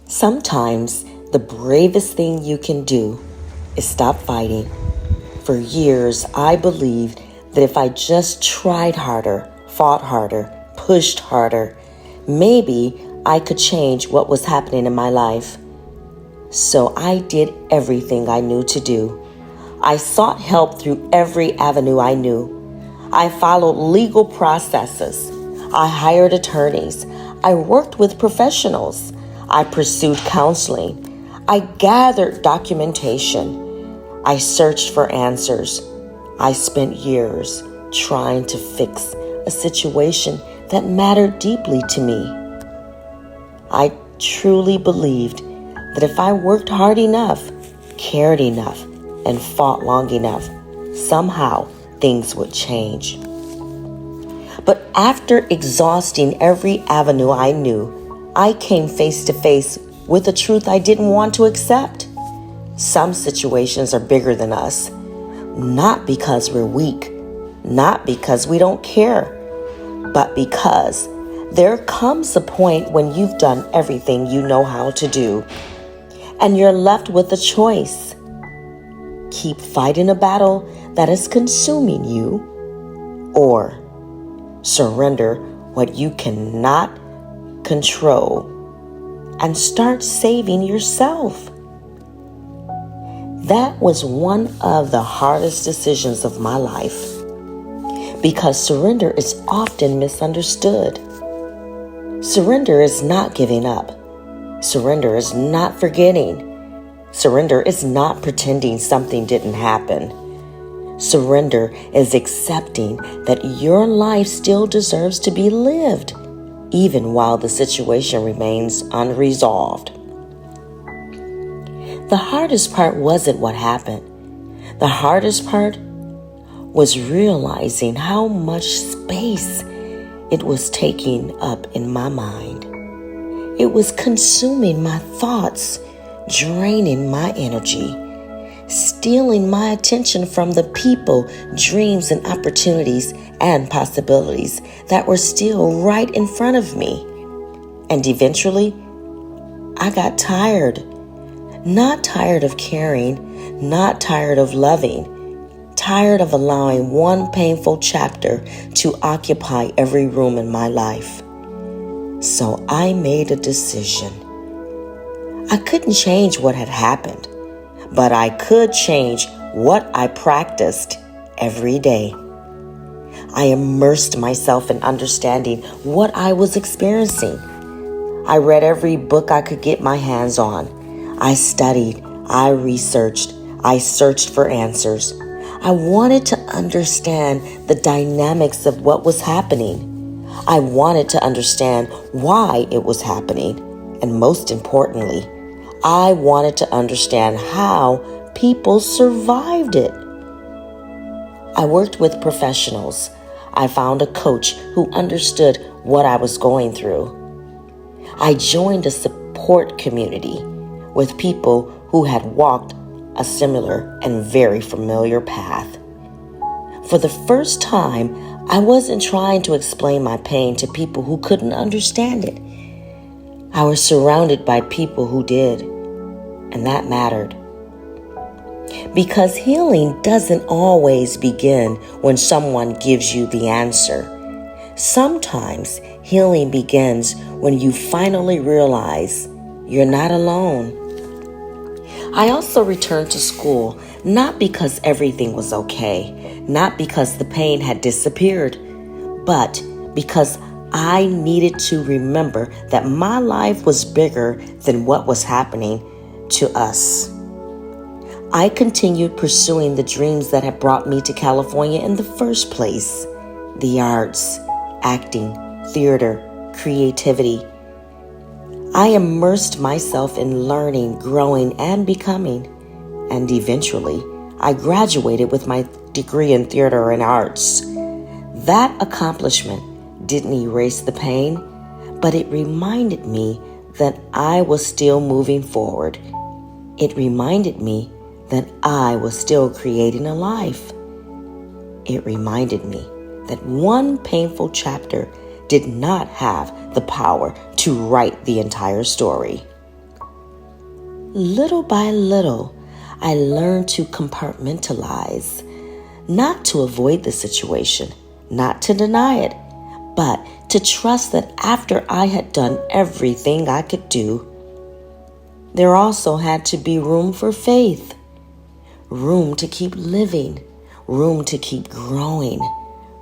Sometimes the bravest thing you can do is stop fighting. For years, I believed that if I just tried harder, fought harder, pushed harder, maybe I could change what was happening in my life. So I did everything I knew to do. I sought help through every avenue I knew. I followed legal processes. I hired attorneys. I worked with professionals. I pursued counseling. I gathered documentation. I searched for answers. I spent years trying to fix a situation that mattered deeply to me. I truly believed that if I worked hard enough, cared enough, and fought long enough, somehow things would change. But after exhausting every avenue I knew, I came face to face with a truth I didn't want to accept. Some situations are bigger than us, not because we're weak, not because we don't care, but because there comes a point when you've done everything you know how to do, and you're left with a choice. Keep fighting a battle that is consuming you, or surrender what you cannot control and start saving yourself. That was one of the hardest decisions of my life, because surrender is often misunderstood. Surrender is not giving up. Surrender is not forgetting. Surrender is not pretending something didn't happen. Surrender is accepting that your life still deserves to be lived, even while the situation remains unresolved. The hardest part wasn't what happened. The hardest part was realizing how much space it was taking up in my mind. It was consuming my thoughts, draining my energy, stealing my attention from the people, dreams, and opportunities and possibilities that were still right in front of me. And eventually, I got tired. Not tired of caring, not tired of loving, tired of allowing one painful chapter to occupy every room in my life. So I made a decision. I couldn't change what had happened, but I could change what I practiced every day. I immersed myself in understanding what I was experiencing. I read every book I could get my hands on. I studied, I researched, I searched for answers. I wanted to understand the dynamics of what was happening. I wanted to understand why it was happening. And most importantly, I wanted to understand how people survived it. I worked with professionals. I found a coach who understood what I was going through. I joined a support community with people who had walked a similar and very familiar path. For the first time, I wasn't trying to explain my pain to people who couldn't understand it. I was surrounded by people who did, and that mattered. Because healing doesn't always begin when someone gives you the answer. Sometimes healing begins when you finally realize you're not alone. I also returned to school, not because everything was okay, not because the pain had disappeared, but because I needed to remember that my life was bigger than what was happening to us. I continued pursuing the dreams that had brought me to California in the first place: the arts, acting, theater, creativity. I immersed myself in learning, growing, and becoming, and eventually I graduated with my degree in theater and arts. That accomplishment didn't erase the pain, but it reminded me that I was still moving forward. It reminded me that I was still creating a life. It reminded me that one painful chapter did not have the power to write the entire story. Little by little, I learned to compartmentalize, not to avoid the situation, not to deny it, but to trust that after I had done everything I could do, there also had to be room for faith, room to keep living, room to keep growing,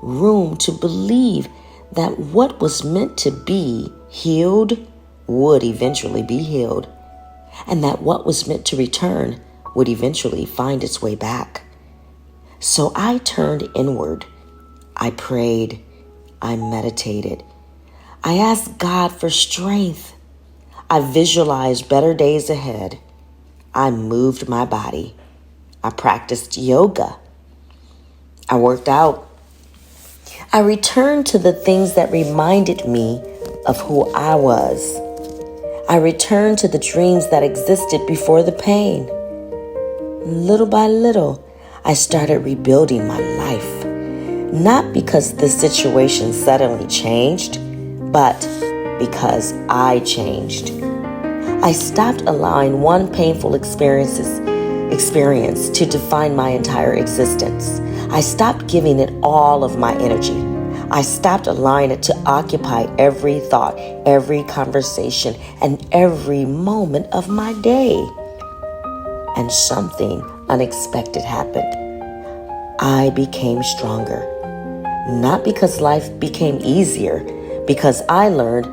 room to believe that what was meant to be healed would eventually be healed, and that what was meant to return would eventually find its way back. So I turned inward. I prayed. I meditated. I asked God for strength. I visualized better days ahead. I moved my body. I practiced yoga. I worked out. I returned to the things that reminded me of who I was. I returned to the dreams that existed before the pain. Little by little, I started rebuilding my life. Not because the situation suddenly changed, but because I changed. I stopped allowing one painful experience to define my entire existence. I stopped giving it all of my energy. I stopped allowing it to occupy every thought, every conversation, and every moment of my day. And something unexpected happened. I became stronger. Not because life became easier, because I learned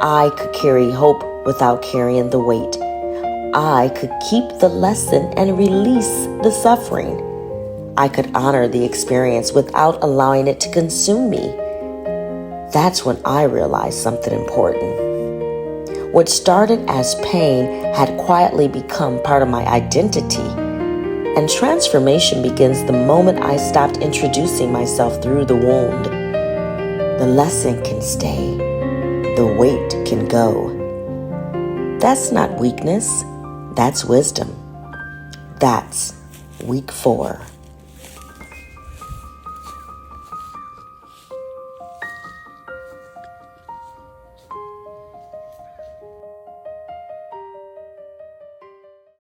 I could carry hope without carrying the weight. I could keep the lesson and release the suffering. I could honor the experience without allowing it to consume me. That's when I realized something important. What started as pain had quietly become part of my identity. And transformation begins the moment I stopped introducing myself through the wound. The lesson can stay. The weight can go. That's not weakness. That's wisdom. That's week 4.